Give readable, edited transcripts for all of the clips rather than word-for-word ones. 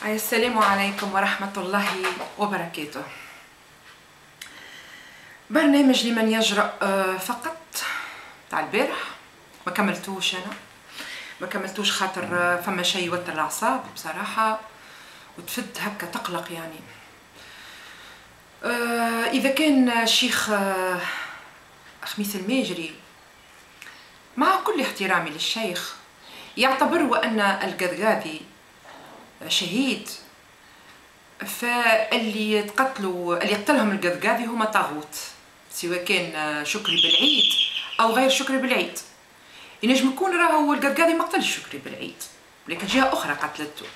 السلام عليكم ورحمة الله وبركاته. برنامج لمن يجرأ فقط تاع البارح ما كملتوش، أنا ما كملتوش خاطر فما شيء يوتر الأعصاب بصراحة وتفد هكا تقلق يعني. إذا كان الشيخ خميس الماجري مع كل احترامي للشيخ يعتبر وأن القذقاذي شهيد، فاللي تقتلوا اللي يقتلهم القذقاذي هما طاغوت، سواء كان شكري بالعيد او غير شكري بالعيد. ينجم يكون راهو القذقاذي ما قتلش شكري بالعيد لكن جهه اخرى قتلته.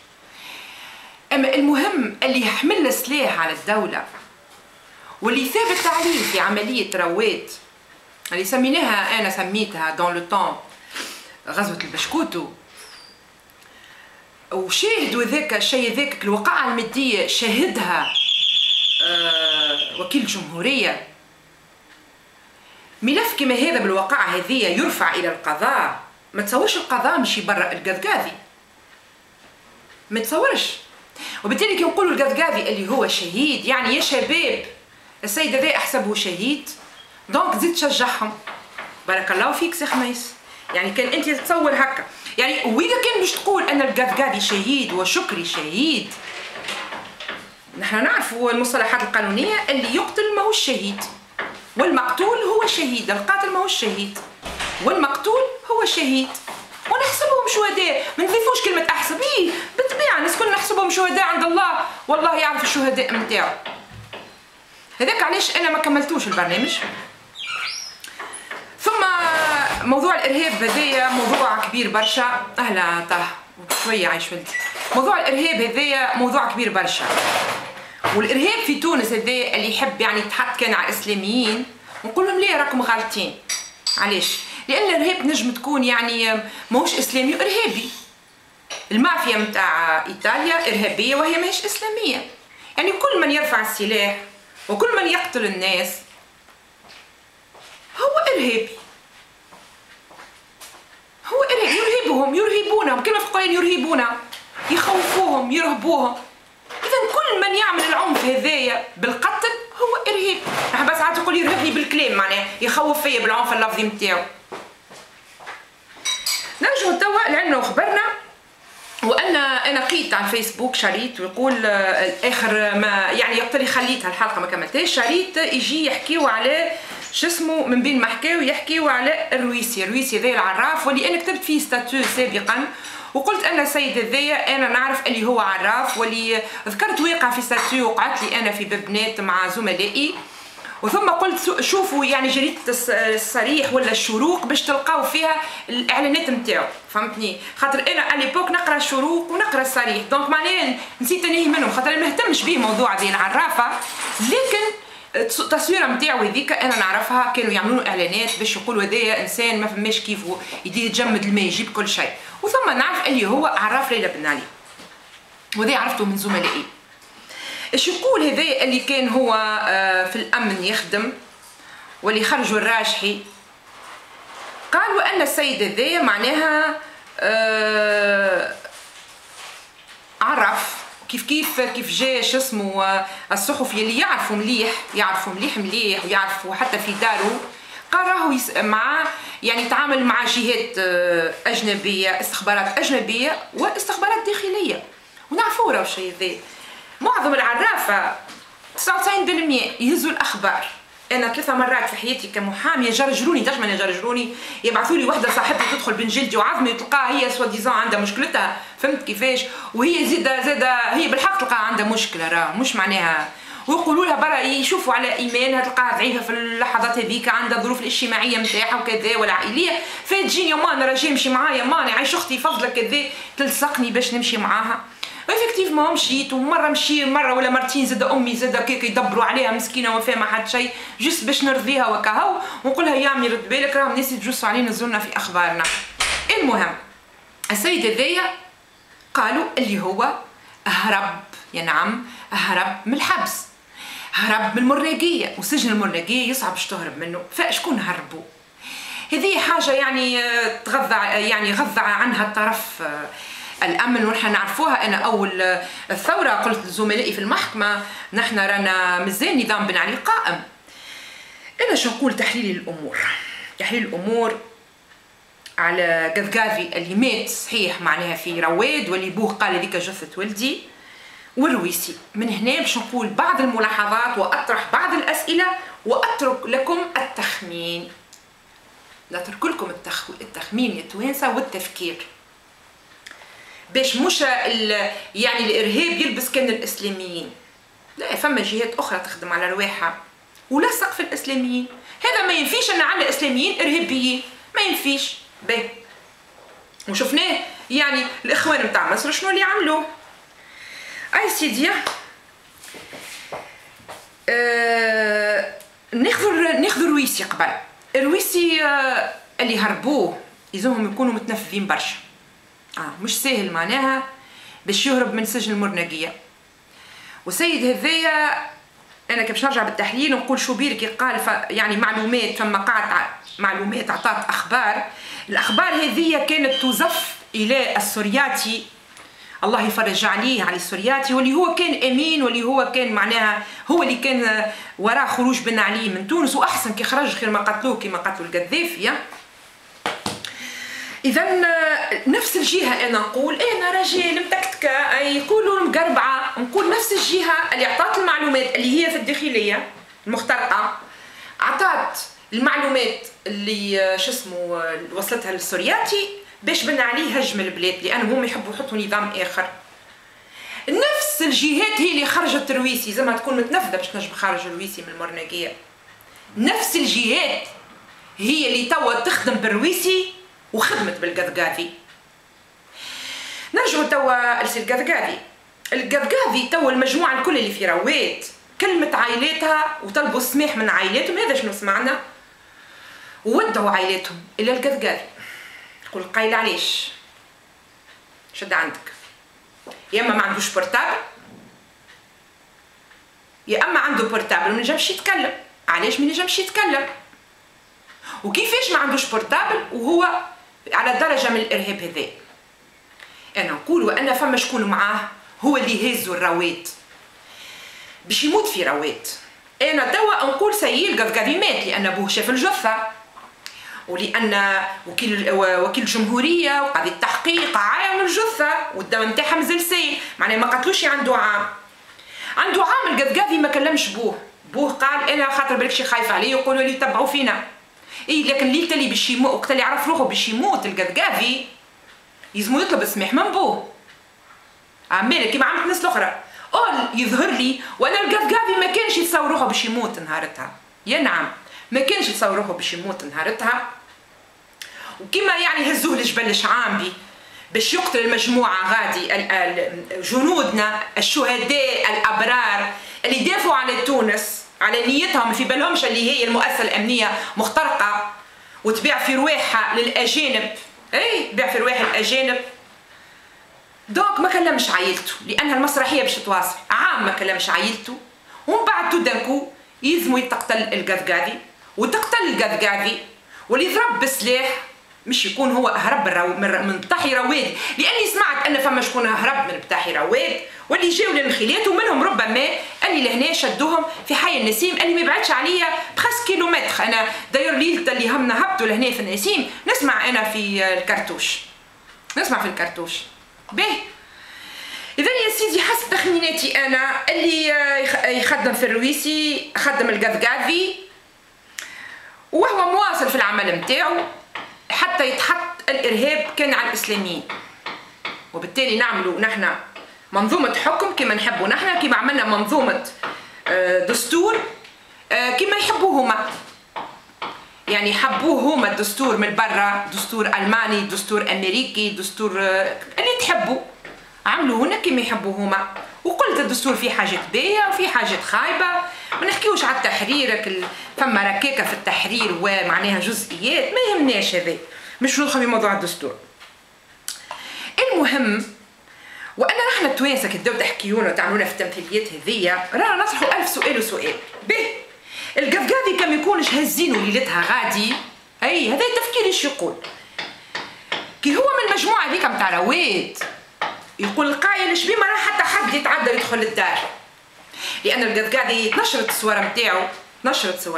اما المهم اللي يحمل سلاح على الدوله واللي ثابت عليه في عمليه رواد اللي سميناها، انا سميتها دون لو طون غزوه البشكوتو، وشاهدوا ذاك الشيء، ذاك الوقائع المادية شاهدها وكيل الجمهورية. ملف كما هذا بالوقائع هذه يرفع إلى القضاء، ما تصورش القضاء مشي برا القذقاذي، ما تصورش. وبالتالي كي نقولوا القذقاذي اللي هو شهيد يعني يا شباب السيد هذا أحسبه شهيد، دونك زيد تشجعهم. بارك الله فيك سي خميس، يعني كان أنت تتصور هكا يعني. وإذا كان باش تقول أن القذقاذي شهيد وشكري شهيد، نحن نعرفوا المصطلحات القانونية، اللي يقتل ماهوش شهيد والمقتول هو شهيد، القاتل ماهوش شهيد والمقتول هو شهيد، ونحسبهم شهداء. ما نضيفوش كلمة أحسب، إيه بالطبيعة الناس كلنا نحسبهم شهداء عند الله، والله يعرف الشهداء نتاعو. هذاك علاش أنا ما كملتوش البرنامج. ثم موضوع الارهاب هذايا موضوع كبير برشا. اهلا طه شويه عايش ولدي. موضوع الارهاب هذايا موضوع كبير برشا، والارهاب في تونس هذايا اللي يحب يعني يتحط كان على الاسلاميين ونقول لهم ليه راكم غالطين. علاش؟ لان الارهاب نجم تكون يعني ماهوش اسلامي وارهابي. المافيا نتاع ايطاليا ارهابيه وهي ماهيش اسلاميه، يعني كل من يرفع السلاح وكل من يقتل الناس هو ارهابي، هو إرهاب. يرهبونهم كما في القرآن، يرهبونهم يخوفوهم يرهبوهم. إذا كل من يعمل العنف هذايا بالقتل هو إرهاب. نحن بس ساعات يقول يرهبني بالكلام، معناه يخوف فيا بالعنف اللفظي نتاعو. نرجعوا توا لعنا وخبرنا، وأن أنا قيت على الفيسبوك شريط ويقول آخر ما يعني يقتلي خليتها الحلقة ما كملتهاش، شريط يجي يحكيو على شو اسمه من بين ما حكاو يحكيو على الرويسي ذا العراف، واللي انا كتبت فيه ستاتيو سابقا وقلت ان السيد هذايا انا نعرف اللي هو عراف، واللي ذكرت واقع في ستاتيو وقعت لي انا في ببنات مع زملائي، وثم قلت شوفوا يعني جريدة الصريح ولا الشروق باش تلقاو فيها الاعلانات نتاعو، فهمتني؟ خاطر انا اليبوك نقرا الشروق ونقرا الصريح، دونك معناها نسيت انهي منهم خاطر ما اهتمش به موضوع زي العرافه، لكن التصويره نتاعو هذيك انا نعرفها كانوا يعملوا اعلانات باش يقولوا هذايا انسان ما فماش كيفه يدير يتجمد الماء يجيب كل شيء، وثم نعرف اللي هو عراف ليلى بن علي، وهذا عرفته من زملائي. ايش يقول هذايا اللي كان هو في الامن يخدم واللي خرجوا الراجحي، قالوا ان السيد هذايا معناها عرف كيف جا شو اسمه الصحفي اللي يعرفوا مليح ويعرفوا حتى في داره، قال راهو مع يعني تعامل مع جهات اجنبيه، استخبارات اجنبيه واستخبارات داخليه، ونعرفوا راهو الشيء ذا. معظم العرافه 99% يهزوا الاخبار. انا 3 مرات في حياتي كمحاميه جرجروني، دائما يجرجروني، يبعثوا لي وحده صاحبتي تدخل بين جلدي وعظمي وتلقاها هي سوا ديزان عندها مشكلتها، فهمت كيفاش؟ وهي زاده هي بالحق تلقاها عندها مشكله، راه مش معناها، ويقولوا لها برا يشوفوا على ايمانها تلقاها ضعيفه في اللحظات هذيك، عندها الظروف الاجتماعيه نتاعها وكذا والعائليه، فتجيني يا مان راجي يمشي معايا، مان عايش اختي فضلك كذا تلصقني باش نمشي معاها. افكتيفمون مشيت، ومره مشي مره ولا مرتين زاد امي زاد كيك يدبروا عليها مسكينه وما فاهمه حد شيء، جست باش نرضيها وكهو ونقولها يا عمي رد بالك راهم الناس يتجسوا علينا نزلنا في اخبارنا. المهم السيد هذايا قالوا اللي هو هرب، يا نعم هرب من الحبس، هرب من المراقيه، وسجن المراقيه يصعب باش تهرب منه، فشكون هربوا؟ هذه حاجه يعني غض عنها الطرف الامن، ونحن نعرفوها. انا اول الثوره قلت لزملائي في المحكمه نحن رانا مازال نظام بن علي قائم. انا شو نقول؟ تحليل الامور على قذقاذي اللي مات صحيح معناها في رواد، واللي بوه قال هذيك جثه ولدي، والرويسي. من هنا باش نقول بعض الملاحظات واطرح بعض الاسئله واترك لكم التخمين. نترك لكم التخمين يا توانسه والتفكير، باش مش يعني الارهاب يلبس كان الاسلاميين. لا، فما جهات اخرى تخدم على رواحها ولصق في الاسلاميين. هذا ما ينفيش ان عندنا اسلاميين ارهابيين، ما ينفيش. باهي، وشفناه يعني الاخوان متاع مصر شنو اللي عملوه. اي سيدي، ناخذ الرويسي قبل. الرويسي اللي هربوه يلزمهم يكونوا متنفذين برشا. مش سهل معناها باش يهرب من سجن المرنقية. وسيد هذايا انا كي باش نرجع بالتحليل ونقول شو بيركي قال يعني معلومات، فما قاعد معلومات عطات اخبار. الاخبار هذه كانت تزف الى السورياتي، الله يفرج عليه على السورياتي، واللي هو كان امين، واللي هو كان معناها هو اللي كان وراء خروج بن علي من تونس، واحسن كي خرج خير ما قتلوه كما قتلوا القذافي. اذا نفس الجهه انا نقول انا راجل متكتكه، يقولوا مقربعه، نقول نفس الجهه اللي عطات المعلومات اللي هي في الداخليه المخترقه، عطات المعلومات اللي شو اسمه وصلتها للسورياتي باش بن علي هجم البلاد، لانهم هم يحبوا يحطوا نظام اخر. نفس الجهات هي اللي خرجت الرويسي، زعما تكون متنفذه باش تنجم خارج الرويسي من المرنقيه. نفس الجهات هي اللي توا تخدم بالرويسي وخدمت بالقذقاذي. نرجعوا توا لسي القذقاذي توا المجموعه الكل اللي في رواد كلمت عائلاتها وطلبوا السماح من عائلاتهم. هذا شنو سمعنا، وودعوا عائلاتهم الى القذقاذي. تقول قايله علاش؟ شد عندك، يا اما ما عندوش بورتابل، يا اما عنده بورتابل وما نجمش يتكلم. علاش ما نجمش يتكلم؟ وكيفاش ما عندوش بورتابل وهو على درجه من الارهاب هذا؟ انا نقول وان فما شكون معاه هو اللي هزوا الرواد باش يموت في رواد. انا توا نقول سيد القذقاذي مات لان ابوه شاف الجثه، ولان وكيل الجمهوريه وقاضي التحقيق عاين الجثه والدم نتاعها مازال سايل، معناها ما قتلوش عنده عام. القذقاذي ما كلمش بوه قال انا خاطر بالكشي خايف عليه يقولوا لي يتبعوا فينا. لكن ليلة اللي باش يموت، وقت اللي عرف روحه باش يموت القذقاذي يلزمو يطلب السماح من بوه. عمالك كيما عملت الناس الاخرى. يظهر لي وانا القذقاذي ما كانش يتصور روحه باش يموت نهارتها. يا نعم، ما كانش يتصور روحه باش يموت نهارتها. وكما يعني هزوه لجبل الشعامبي باش يقتل المجموعه غادي جنودنا الشهداء الابرار اللي دافعوا على تونس على نيتهم، في بالهمش اللي هي المؤسسه الامنيه مخترقه وتبيع في رواحها للاجانب. تبيع في رواح الاجانب. دونك ما كلمش عائلته لانها المسرحيه باش تواصل. ما كلمش عائلته، ومن بعد تدنكو يلزموا يتقتل القذقاذي واللي ضرب بالسلاح مش يكون هو هرب من بطاحي رواد، لاني سمعت ان فما شكون هرب من بطاحي رواد واللي جاوا للخليات، ومنهم ربما اللي لهنا شدوهم في حي النسيم اللي ما يبعدش عليا بخس كيلومتر. انا داير ليلة اللي هم هبطوا لهنا في النسيم نسمع انا في الكرتوش، باهي. اذا يا سيدي حسب تخميناتي انا اللي يخدم في الرويسي خدم القذقاذي وهو مواصل في العمل نتاعو حتى يتحط الارهاب كان على الاسلاميين، وبالتالي نعملوا نحن منظومه حكم كما نحبوا نحن، كما عملنا منظومه دستور كما يحبوه هما. يعني حبوه هما الدستور من برا، دستور الماني، دستور امريكي، دستور اللي تحبوا، عملوا هنا كما يحبوا هما. وقلت الدستور فيه حاجات باهيه وفيه حاجات خايبه، ما نحكيوش على التحرير، فما ركاكه في التحرير ومعناها جزئيات ما يهمناش، هذا مش ندخل في موضوع الدستور. المهم وانا نحن التوانسه كي تبداو تحكيونا وتعملونا في التمثيليات هذيا رانا نطرحوا 1000 سؤال وسؤال. باهي القذقاذي كم يكونش هزينو ليلتها غادي، هذا التفكير ايش يقول؟ كي هو من المجموعه هذيك نتاع رواد يقول القايل شبي ما راه حتى حد يتعدى يدخل الدار، لان القذقاذي نشرت الصور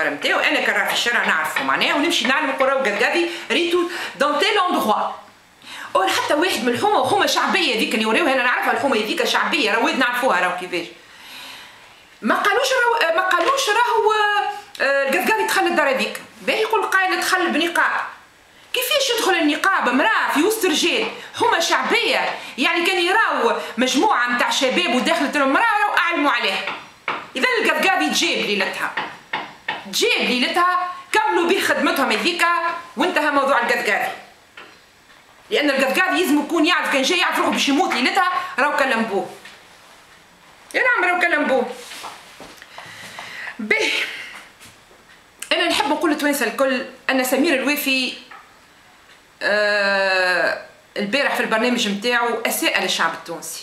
نتاعو، انا كان راه في الشارع نعرفه معناها، ونمشي نعلم نقول راهو القذقاذي ريتو دون تيل اندغوا. اور حتى واحد من الحومه شعبيه ذيك اللي وراوها، انا نعرفها الحومه هذيك شعبيه، راهو نعرفوها راهو كيفاش. ما قالوش راهو القذقاذي دخل الدار هذيك، باهي يقول القايل دخل بنقاب. كيفاش يدخل النقاب امراه في وسط رجال؟ حومه شعبيه، يعني كان يراو مجموعه نتاع شباب وداخلت المراه راهو اعلموا عليها. اذا القذقاذي جاب ليلتها كملوا به خدمتهم هذيك وانتهى موضوع القذقاذي. لان القذقاذي لازم يكون يعرف، كان جاي يعرف روحه باش يموت ليلتها راهو كلم بوه. يا نعم راهو كلم بوه. باهي انا نحب نقول للتوانسه الكل ان سمير الوافي البارح في البرنامج نتاعو اساء للشعب التونسي،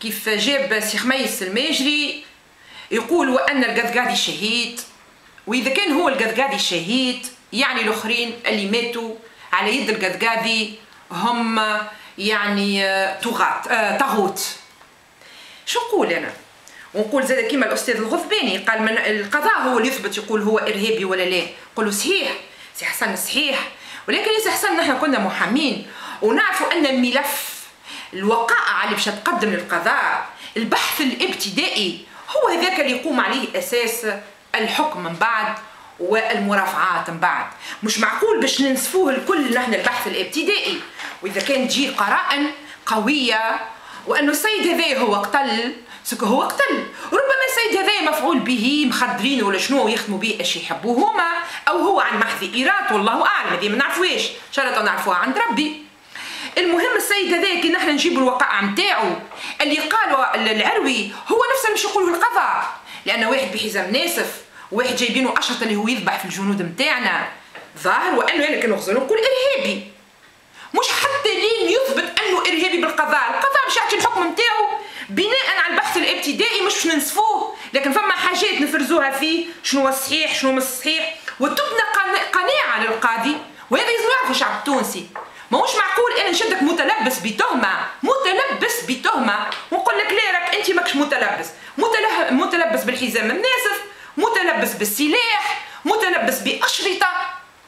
كيف جاب سي خميس الماجري يقول وان القذقاذي شهيد، واذا كان هو القذقاذي شهيد يعني الاخرين اللي ماتوا على يد القذقاذي هم يعني طاغوت. شو نقول انا؟ ونقول زاد كيما الاستاذ الغضباني قال من القضاء هو اللي يثبت يقول هو ارهابي ولا لا. نقولوا صحيح سي حسن صحيح، ولكن يا سي حسن نحن كنا محامين ونعرفوا ان الملف الوقائع اللي باش تقدم للقضاء البحث الابتدائي هو هذاك اللي يقوم عليه اساس الحكم من بعد والمرافعات من بعد. مش معقول باش ننسفوه الكل نحن البحث الابتدائي، واذا كان تجي قرائن قويه وانه السيد هذا هو قتل هو قتل، ربما السيد هذا مفعول به مخدرين ولا شنو يخدموا به اش يحبوه هما، او هو عن محض ايراد والله اعلم، هذه ما نعرفوهاش، ان شاء الله نعرفوها عند ربي. المهم السيد هذا كي نحن نجيب الوقائع نتاعو اللي قالوا العروي هو نفس اللي باش يقولوه القضاء، لان واحد بحزام ناسف وواحد جايبينه اشرط اللي هو يذبح في الجنود نتاعنا ظاهر وانه انا كنغزل نقول ارهابي، مش حتى لين يثبت انه ارهابي القضاء باش يعطي الحكم نتاعو بناء على البحث الابتدائي، مش باش ننسفوه، لكن فما حاجات نفرزوها فيه شنو الصحيح شنو مش صحيح، وتبنى قناعه للقاضي، وهذا لازم يعرفه الشعب التونسي. ماهوش معقول انا نشدك متلبس بتهمه ونقول لك لا راك انت ماكش متلبس بالحزام الناسف، متلبس بالسلاح، متلبس باشرطه.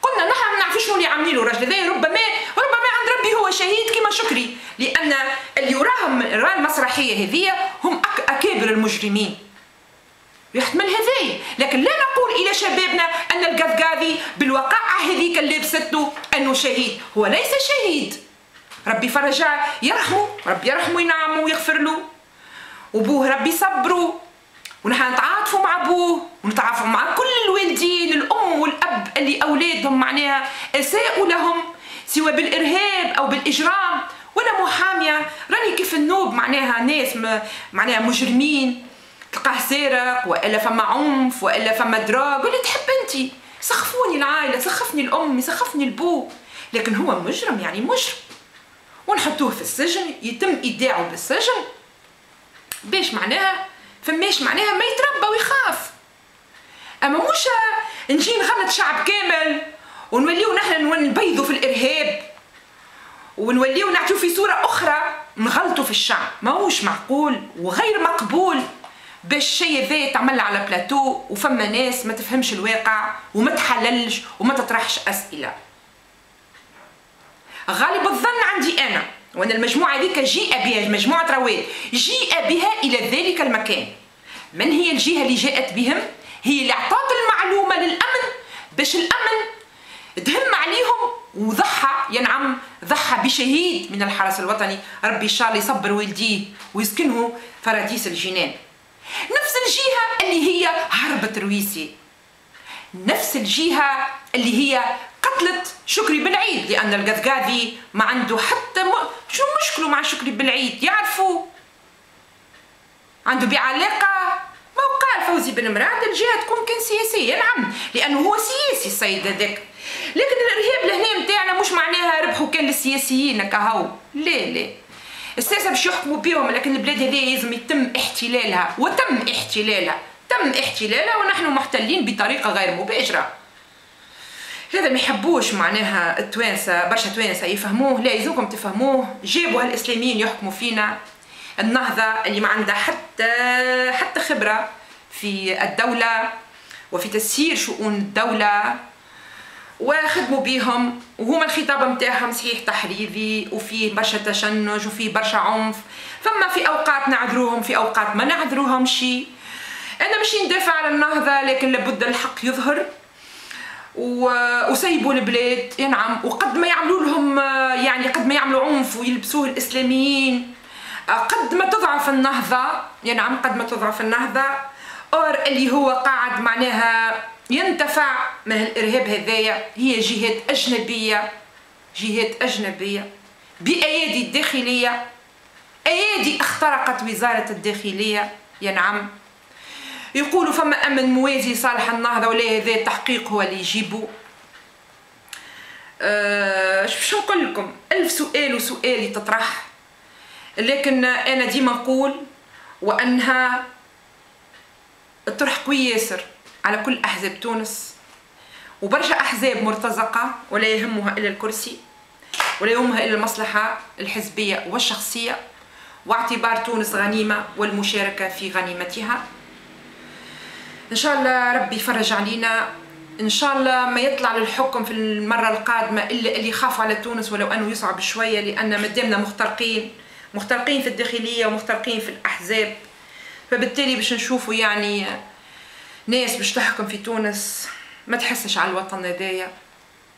قلنا نحن ما نعرفوش شنو اللي عاملينه الراجل هذا، ربما عند ربي هو شهيد كما شكري، لان اللي يراهم المسرحيه هذه هم اكابر المجرمين يحتمل هذايا، لكن لا نقول الى شبابنا ان القذقاذي بالوقائع هذيك اللي لبسته انه شهيد، هو ليس شهيد. ربي فرجاه يرحمه، ربي يرحمه وينعمه ويغفر له، وبوه ربي صبره، ونحن نتعاطفوا مع بوه ونتعاطفوا مع كل الوالدين الام والاب اللي اولادهم معناها اساءوا لهم سواء بالارهاب او بالاجرام. وانا محاميه راني كيف النوب معناها ناس معناها مجرمين تلقاه سارق والا فما عنف والا فما دراغ واللي تحب انت، سخفوني العائله، سخفني الام، سخفني البو، لكن هو مجرم يعني مجرم، ونحطوه في السجن يتم ايداعه بالسجن باش معناها فماش معناها ما يتربى ويخاف. اما مش نجي نغلط شعب كامل ونوليو نحن نبيضوا في الارهاب ونوليو نعطيو في صوره اخرى نغلطوا في الشعب، ماهوش معقول وغير مقبول باش الشيء ذا يتعمل على بلاتو وفما ناس ما تفهمش الواقع وما تحللش وما تطرحش اسئله. غالب الظن عندي انا وان المجموعه ذيك جيء بها مجموعه رواد جيء بها الى ذلك المكان. من هي الجهه اللي جاءت بهم؟ هي اللي اعطت المعلومه للامن باش الامن دهم عليهم وضحى ينعم ضحى بشهيد من الحرس الوطني، ربي ان شاء الله يصبر والديه ويسكنه فراديس الجنان. نفس الجهه اللي هي هربت رويسي، نفس الجهه اللي هي قتلت شكري بالعيد، لان القذقاذي ما عنده حتى شو مشكله مع شكري بالعيد يعرفوا عنده بعلاقه. ما قال فوزي بن مراد الجهه تكون كان سياسيه، نعم لانه هو سياسي السيد هذاك، لكن الارهاب لهنا نتاعنا مش معناها ربحوا كان للسياسيين كهو، لا السياسه باش يحكموا بيهم، لكن البلاد هذه لازم يتم احتلالها وتم احتلالها ونحن محتلين بطريقه غير مباشره. هذا ما يحبوش معناها التوانسه، برشا توانسه يفهموه، لا يلزمكم تفهموه. جابوا هالاسلاميين يحكموا فينا، النهضه اللي ما عندها حتى خبره في الدوله وفي تسيير شؤون الدوله، وخدموا بيهم، وهما الخطاب نتاعهم صحيح تحريضي وفيه برشا تشنج وفيه برشا عنف. فما في اوقات نعذروهم، في اوقات ما نعذروهمش. انا مش ندافع على النهضه، لكن لابد الحق يظهر. وسيبوا البلاد ينعم، وقد ما يعملوا لهم يعني قد ما يعملوا عنف ويلبسوه الاسلاميين، قد ما تضعف النهضه ينعم، قد ما تضعف النهضه. اور اللي هو قاعد معناها ينتفع من الارهاب هذايا هي جهات اجنبيه بايادي الداخليه، ايادي اخترقت وزاره الداخليه ينعم. يقولوا فما امن موازي صالح النهضه، ولا هذا التحقيق هو اللي يجيبوا. باش نقول لكم 1000 سؤال وسؤال تطرح، لكن انا ديما نقول وانها الطرح قوي ياسر على كل احزاب تونس، وبرشا احزاب مرتزقه ولا يهمها الا الكرسي، ولا يهمها الا المصلحه الحزبيه والشخصيه، واعتبار تونس غنيمه والمشاركه في غنيمتها. ان شاء الله ربي يفرج علينا، ان شاء الله ما يطلع للحكم في المره القادمه الا اللي يخافوا على تونس، ولو انه يصعب شويه، لان مادامنا مخترقين في الداخليه ومخترقين في الاحزاب، فبالتالي باش نشوفوا يعني ناس باش تحكم في تونس ما تحسش على الوطن هذايا،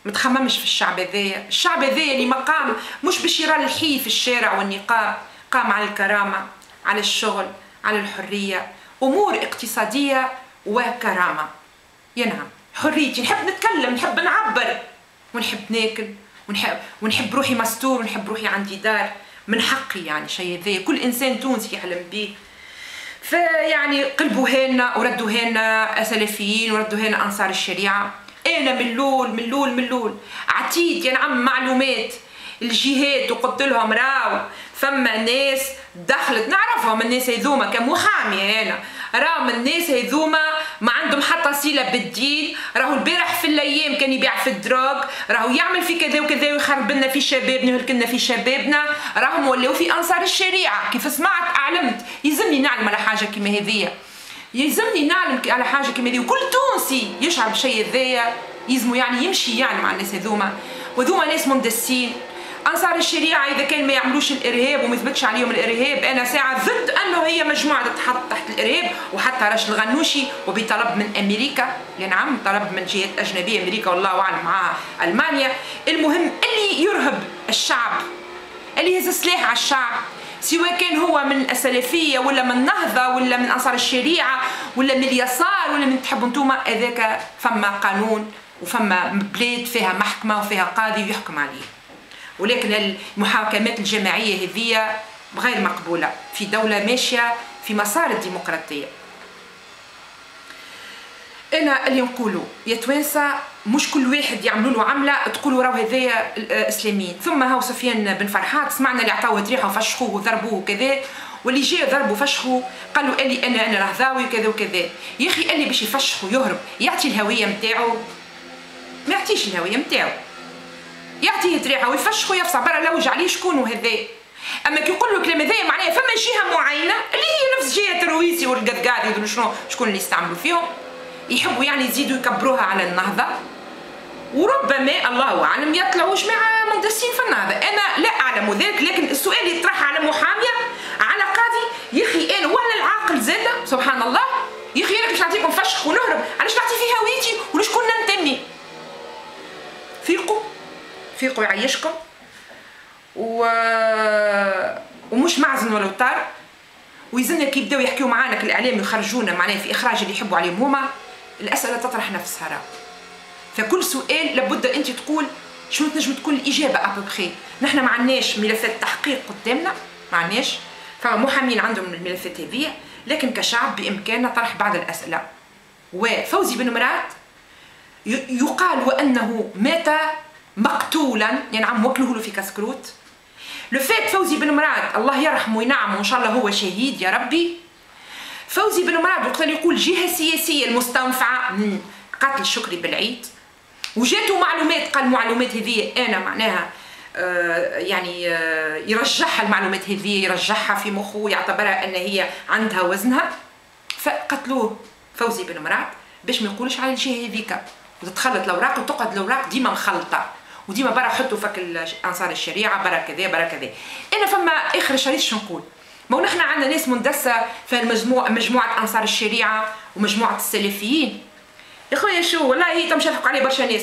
ما تخممش في الشعب هذايا. الشعب هذايا اللي ما قام مش بشراء الحي في الشارع والنقاب، قام على الكرامه، على الشغل، على الحريه، امور اقتصاديه وكرامه. ينعم حريتي، نحب نتكلم، نحب نعبر، ونحب ناكل، ونحب روحي مستور، ونحب روحي عندي دار، من حقي يعني شيء ذا كل انسان تونسي يحلم به. فيعني قلبوها لنا وردوها لنا سلفيين، وردوها لنا انصار الشريعه. انا من عتيد ينعم معلومات الجهات، وقلت لهم راو فما ناس دخلت نعرفهم، الناس هذوما كمحاميه انا راهم الناس هذوما ما عندهم حتى صله بالدين. راهو البارح في الايام كان يبيع في الدروغ، راهو يعمل في كذا وكذا ويخرب لنا في شبابنا ويهلكنا في شبابنا، راهم ولاو في انصار الشريعه. كيف سمعت اعلمت، يلزمني نعلم على حاجه كيما هذيا، يلزمني نعلم على حاجه كيما هذيا، وكل تونسي يشعر بشيء هذايا يلزمو يعني يمشي يعني مع الناس هذوما، وذوما ناس مندسين. انصار الشريعه اذا كان ما يعملوش الارهاب وما يثبتش عليهم الارهاب، انا ساعه ضد انه هي مجموعه تتحط تحت الارهاب، وحتى راشد الغنوشي وبطلب من امريكا، نعم طلب من جهات اجنبيه، امريكا والله اعلم معها المانيا. المهم اللي يرهب الشعب، اللي يهز سلاح على الشعب، سواء كان هو من السلفيه ولا من النهضه ولا من انصار الشريعه ولا من اليسار ولا من تحبوا انتوما، هذاك فما قانون وفما بلاد فيها محكمه وفيها قاضي ويحكم عليه. ولكن المحاكمات الجماعيه هذه غير مقبوله في دوله ماشيه في مسار الديمقراطيه. انا اللي نقوله يا توانسه، مش كل واحد يعملوا له عمله تقولوا راهو هذايا اسلاميين. ثم هاو سفيان بن فرحات سمعنا اللي عطاوه ريحه وفشخوه وضربوه وكذا، واللي جاء ضربوا فشخوا قالوا لي انا رهضاوي وكذا وكذا. يا اخي اللي باش يفشخ ويهرب يعطي الهويه نتاعو؟ ما يعطيش الهويه نتاعو، يعطيه تريحه ويفشخ ويفصح برا لوج عليه شكون هذا. اما كي يقول له الكلام هذايا معناها فما جهه معينه اللي هي نفس جهه الرويسي والقذقاذ يدروا شكون اللي يستعملوا فيهم، يحبوا يعني يزيدوا يكبروها على النهضه، وربما الله اعلم يطلعوش مع مندسين في النهضه. انا لا اعلم ذلك، لكن السؤال يطرح على محاميه على قاضي. يا اخي انا ولا العاقل زاده سبحان الله، يا اخي انا باش نعطيكم فشخ ونهرب، علاش نعطي فيه هويتي ولشكون ننتمي؟ فيقوا يعيشكم ومش معزن ولو طار. ويزلنا كي يبداو يحكيو معانا الاعلام يخرجونا معناها في اخراج اللي يحبوا عليهم هما، الاسئله تطرح نفسها راه. فكل سؤال لابد انت تقول شنو تنجم تكون الاجابه ابوبخي. نحن ما عندناش ملفات تحقيق قدامنا، ما عندناش، فما محامين عندهم الملفات هذه، لكن كشعب بامكاننا طرح بعض الاسئله. وفوزي بن مراد يقال وانه مات مقتولا، يعني عم وكلوه له في كسكروت. لو فات فوزي بن مراد الله يرحمه وينعمه وان شاء الله هو شهيد يا ربي. فوزي بن مراد وقت اللي يقول جهه سياسيه المستنفعه من قتل شكري بالعيد، وجاتو معلومات قال المعلومات هذه انا معناها يعني يرجعها المعلومات هذه، يرجعها في مخه ويعتبرها ان هي عندها وزنها. فقتلوه فوزي بن مراد باش ما يقولش على الجهه هذيك، وتتخلط الاوراق وتقعد الاوراق ديما مخلطه، وديما برا حطوا فك انصار الشريعه برا كذا برا كذا. انا فما اخر الشريط شو نقول؟ ما نحن عندنا ناس مندسه في مجموعه انصار الشريعه ومجموعه السلفيين. يا خويا شو والله تم شافق عليه برشا ناس.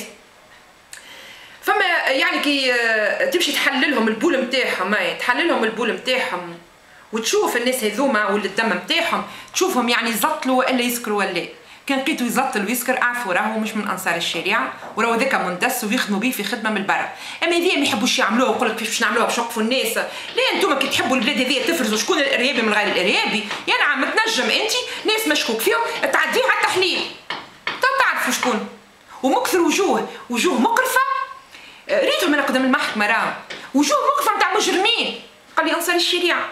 فما يعني كي تمشي تحللهم البول نتاعهم، تحللهم البول نتاعهم وتشوف الناس هذوما واللي الدم نتاعهم، تشوفهم يعني يزطلوا ولا يسكروا ولا. كان لقيتو يزطل ويسكر اعرفوا راهو مش من انصار الشريعه، وراهو ذاك مندس ويخدموا به في خدمه من برا. اما هذي ما يحبوش يعملوها ويقول لك باش نعملوها باش نوقفوا الناس. لا انتم كي تحبوا البلاد هذه تفرزوا شكون الارهابي من غير الارهابي، يا نعم تنجم انت ناس مشكوك فيهم تعديه على التحليل تعرفوا شكون. ومكثر وجوه مقرفه، ريتهم انا قدام المحكمه راهم وجوه مقرفه نتاع مجرمين. قال لي انصار الشريعه.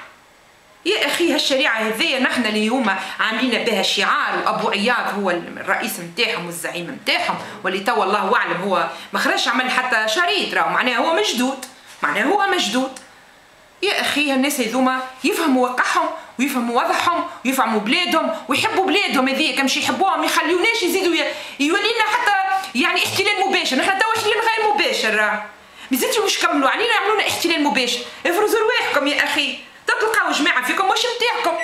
يا اخي هالشريعه هذيا نحن اللي هما عاملين بها شعار، وابو عياض هو الرئيس نتاعهم والزعيم نتاعهم، واللي تو الله اعلم هو ما خرجش عمل حتى شريط، راهو معناها هو مجدود. يا اخي الناس هذوما يفهموا واقعهم ويفهموا وضعهم ويفهموا بلادهم ويحبوا بلادهم هذيك، مش يحبوها ما يخليوناش يزيدوا يولينا حتى يعني احتلال مباشر. نحن تو احتلال غير مباشر، مازلتوا مش كملوا علينا يعملونا احتلال مباشر. افرزوا رواحكم يا اخي، تلقاو جماعه فيكم مش نتاعكم،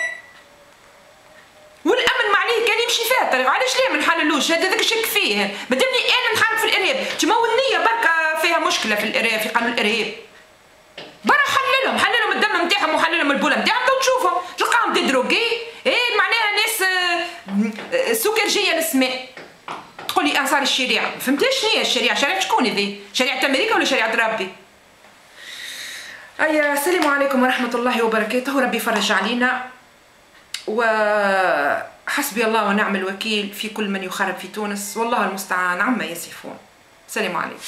والامن معنيه كان يمشي فيها الطريق. علاش لا ما نحللوش هذا ذاك الشك فيه؟ مادامني انا نحارب في الارهاب تما والنيه بركه فيها مشكله في الارهاب، في قانون الارهاب. برا حللهم الدم نتاعهم وحللهم البوله نتاعهم تشوفهم تلقاهم دي دروغي، معناها ناس سكرجيه للسماء. تقول لي انصار الشريعه، ما فهمتش شنو هي الشريعه؟ شريعه شكون هذي؟ شريعه امريكا ولا شريعه ربي؟ السلام عليكم ورحمه الله وبركاته. ربي يفرج علينا، وحسبي الله ونعم الوكيل في كل من يخرب في تونس، والله المستعان عما يصفون. السلام عليكم.